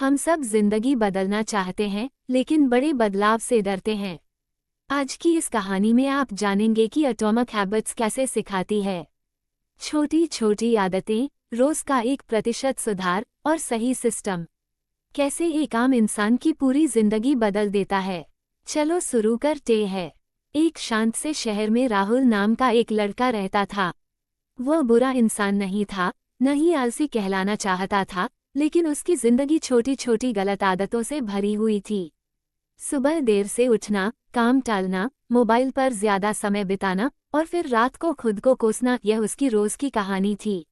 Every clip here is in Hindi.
हम सब जिंदगी बदलना चाहते हैं, लेकिन बड़े बदलाव से डरते हैं। आज की इस कहानी में आप जानेंगे कि एटॉमिक हैबिट्स कैसे सिखाती है छोटी छोटी आदतें, रोज का 1% सुधार और सही सिस्टम कैसे एक आम इंसान की पूरी जिंदगी बदल देता है। चलो शुरू करते हैं। एक शांत से शहर में राहुल नाम का एक लड़का रहता था। वह बुरा इंसान नहीं था, न ही आलसी कहलाना चाहता था, लेकिन उसकी जिंदगी छोटी छोटी गलत आदतों से भरी हुई थी। सुबह देर से उठना, काम टालना, मोबाइल पर ज्यादा समय बिताना और फिर रात को खुद को कोसना, यह उसकी रोज की कहानी थी।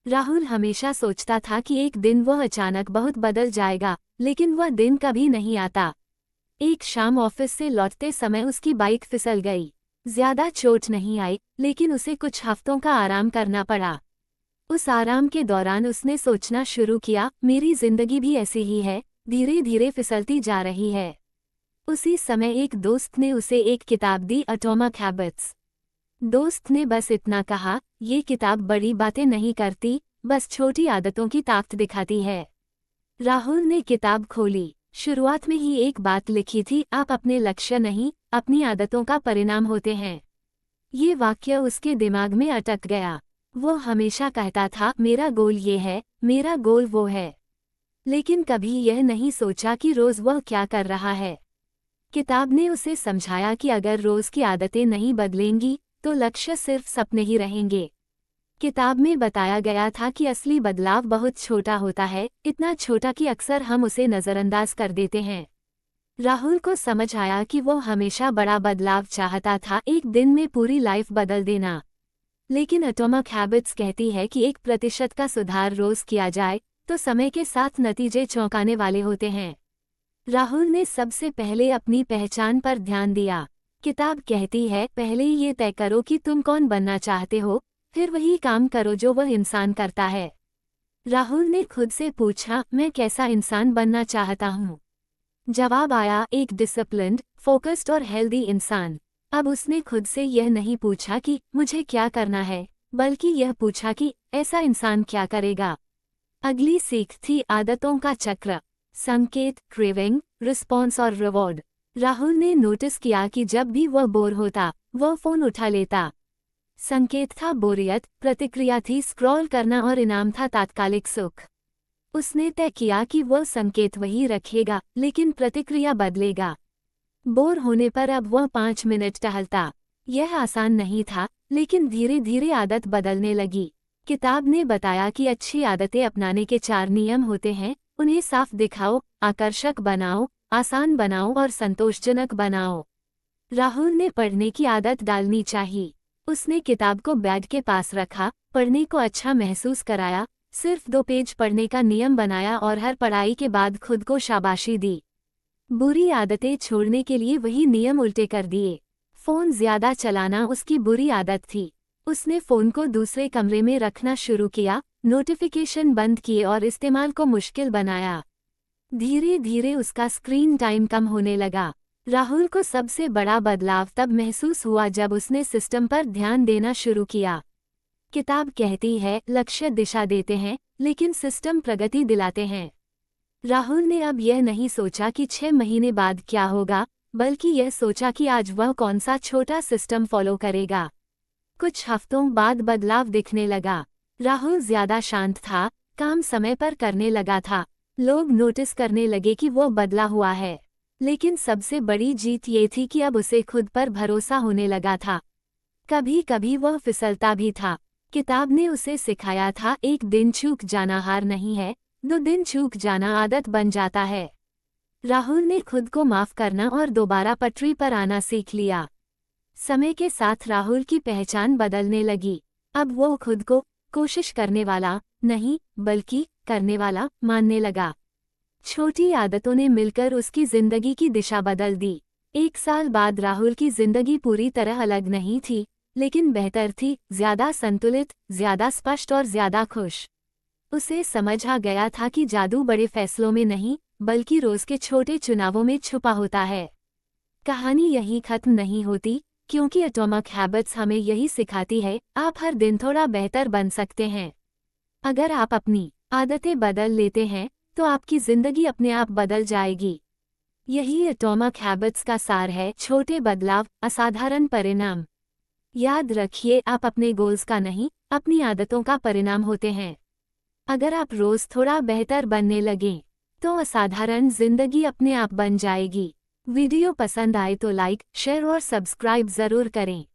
राहुल हमेशा सोचता था कि एक दिन वह अचानक बहुत बदल जाएगा, लेकिन वह दिन कभी नहीं आता। एक शाम ऑफिस से लौटते समय उसकी बाइक फिसल गई। ज्यादा चोट नहीं आई, लेकिन उसे कुछ हफ्तों का आराम करना पड़ा। उस आराम के दौरान उसने सोचना शुरू किया, मेरी जिंदगी भी ऐसी ही है, धीरे धीरे फिसलती जा रही है। उसी समय एक दोस्त ने उसे एक किताब दी, एटॉमिक हैबिट्स। दोस्त ने बस इतना कहा, ये किताब बड़ी बातें नहीं करती, बस छोटी आदतों की ताकत दिखाती है। राहुल ने किताब खोली। शुरुआत में ही एक बात लिखी थी, आप अपने लक्ष्य नहीं, अपनी आदतों का परिणाम होते हैं। ये वाक्य उसके दिमाग में अटक गया। वो हमेशा कहता था, मेरा गोल ये है, मेरा गोल वो है, लेकिन कभी यह नहीं सोचा कि रोज वह क्या कर रहा है। किताब ने उसे समझाया कि अगर रोज की आदतें नहीं बदलेंगी तो लक्ष्य सिर्फ सपने ही रहेंगे। किताब में बताया गया था कि असली बदलाव बहुत छोटा होता है, इतना छोटा कि अक्सर हम उसे नज़रअंदाज कर देते हैं। राहुल को समझ आया कि वो हमेशा बड़ा बदलाव चाहता था, एक दिन में पूरी लाइफ बदल देना। लेकिन एटॉमिक हैबिट्स कहती है कि 1% का सुधार रोज किया जाए तो समय के साथ नतीजे चौंकाने वाले होते हैं। राहुल ने सबसे पहले अपनी पहचान पर ध्यान दिया। किताब कहती है, पहले ये तय करो कि तुम कौन बनना चाहते हो, फिर वही काम करो जो वह इंसान करता है। राहुल ने खुद से पूछा, मैं कैसा इंसान बनना चाहता हूँ? जवाब आया, एक डिसिप्लिन्ड, फोकस्ड और हेल्दी इंसान। अब उसने खुद से यह नहीं पूछा कि मुझे क्या करना है, बल्कि यह पूछा कि ऐसा इंसान क्या करेगा। अगली सीख थी आदतों का चक्र। संकेत, क्रेविंग, रिस्पॉन्स और रिवॉर्ड। राहुल ने नोटिस किया कि जब भी वह बोर होता, वह फोन उठा लेता। संकेत था बोरियत, प्रतिक्रिया थी स्क्रॉल करना और इनाम था तात्कालिक सुख। उसने तय किया कि वह संकेत वही रखेगा, लेकिन प्रतिक्रिया बदलेगा। बोर होने पर अब वह 5 मिनट टहलता। यह आसान नहीं था, लेकिन धीरे धीरे आदत बदलने लगी। किताब ने बताया कि अच्छी आदतें अपनाने के 4 नियम होते हैं, उन्हें साफ दिखाओ, आकर्षक बनाओ, आसान बनाओ और संतोषजनक बनाओ। राहुल ने पढ़ने की आदत डालनी चाहिए। उसने किताब को बेड के पास रखा, पढ़ने को अच्छा महसूस कराया, सिर्फ 2 पेज पढ़ने का नियम बनाया और हर पढ़ाई के बाद खुद को शाबाशी दी। बुरी आदतें छोड़ने के लिए वही नियम उल्टे कर दिए। फोन ज्यादा चलाना उसकी बुरी आदत थी। उसने फोन को दूसरे कमरे में रखना शुरू किया, नोटिफिकेशन बंद किए और इस्तेमाल को मुश्किल बनाया। धीरे धीरे उसका स्क्रीन टाइम कम होने लगा। राहुल को सबसे बड़ा बदलाव तब महसूस हुआ जब उसने सिस्टम पर ध्यान देना शुरू किया। किताब कहती है, लक्ष्य दिशा देते हैं, लेकिन सिस्टम प्रगति दिलाते हैं। राहुल ने अब यह नहीं सोचा कि 6 महीने बाद क्या होगा, बल्कि यह सोचा कि आज वह कौन सा छोटा सिस्टम फॉलो करेगा। कुछ हफ्तों बाद बदलाव दिखने लगा। राहुल ज्यादा शांत था, काम समय पर करने लगा था, लोग नोटिस करने लगे कि वो बदला हुआ है। लेकिन सबसे बड़ी जीत ये थी कि अब उसे खुद पर भरोसा होने लगा था। कभी कभी वह फिसलता भी था। किताब ने उसे सिखाया था, एक दिन चूक जाना हार नहीं है, 2 दिन चूक जाना आदत बन जाता है। राहुल ने खुद को माफ करना और दोबारा पटरी पर आना सीख लिया। समय के साथ राहुल की पहचान बदलने लगी। अब वो खुद को कोशिश करने वाला नहीं, बल्कि करने वाला मानने लगा। छोटी आदतों ने मिलकर उसकी जिंदगी की दिशा बदल दी। 1 साल बाद राहुल की जिंदगी पूरी तरह अलग नहीं थी, लेकिन बेहतर थी, ज्यादा संतुलित, ज्यादा स्पष्ट और ज्यादा खुश। उसे समझ आ गया था कि जादू बड़े फैसलों में नहीं, बल्कि रोज के छोटे चुनावों में छुपा होता है। कहानी यहीं खत्म नहीं होती, क्योंकि एटॉमिक हैबिट्स हमें यही सिखाती है, आप हर दिन थोड़ा बेहतर बन सकते हैं। अगर आप अपनी आदतें बदल लेते हैं तो आपकी जिंदगी अपने आप बदल जाएगी। यही एटॉमिक हैबिट्स का सार है, छोटे बदलाव, असाधारण परिणाम। याद रखिए, आप अपने गोल्स का नहीं, अपनी आदतों का परिणाम होते हैं। अगर आप रोज थोड़ा बेहतर बनने लगें, तो असाधारण जिंदगी अपने आप बन जाएगी। वीडियो पसंद आए तो लाइक, शेयर और सब्सक्राइब जरूर करें।